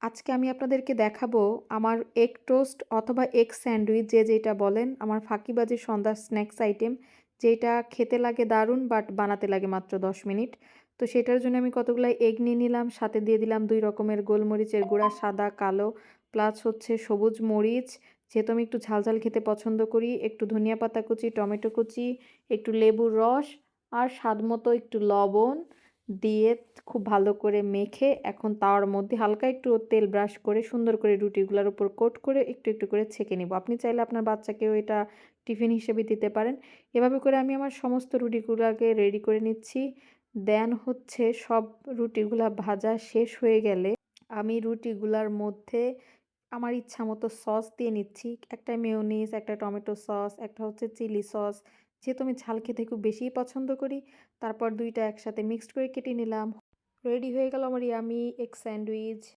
আজকে আমি আপনাদেরকে দেখাবো আমার এগ টোস্ট অথবা এগ স্যান্ডউইচ যে যেটা বলেন, আমার ফাঁকিবাজি সন্ধ্যার স্ন্যাকস আইটেম যেটা খেতে লাগে দারুণ বাট বানাতে লাগে মাত্র ১০ মিনিট। তো সেটার জন্য আমি কতগুলা এগ নিয়ে নিলাম, সাথে দিয়ে দিলাম ২ রকমের গোলমরিচের গুঁড়া, সাদা, কালো প্লাস হচ্ছে সবুজ মরিচ। যেহেতু আমি একটু ঝাল খেতে পছন্দ করি, একটু ধনিয়া পাতা কুচি, টমেটো কুচি, একটু লেবুর রস আর স্বাদমতো একটু লবণ দিয়ে খুব ভালো করে মেখে এখন তাওয়ার মধ্যে হালকা একটু তেল ব্রাশ করে সুন্দর করে রুটিগুলোর উপর কোট করে একটু করে ছেঁকে নিব। আপনি চাইলে আপনার বাচ্চাকেও এটা টিফিন হিসেবে দিতে পারেন। এভাবে করে আমি আমার সমস্ত রুটিগুলাকে রেডি করে নিচ্ছি। দেন হচ্ছে সব রুটিগুলা ভাজা শেষ হয়ে গেলে আমি রুটিগুলার মধ্যে আমার ইচ্ছামতো সস দিয়ে নিচ্ছি। একটা মেয়োনিজ, একটা টমেটো সস, একটা হচ্ছে চিলি সস। যেহেতু আমি ঝাল খেতে খুব বেশিই পছন্দ করি, তারপর ২ টা একসাথে মিক্সড করে কেটে নিলাম। রেডি হয়ে গেল আমার ইয়াম্মি এগ স্যান্ডউইচ।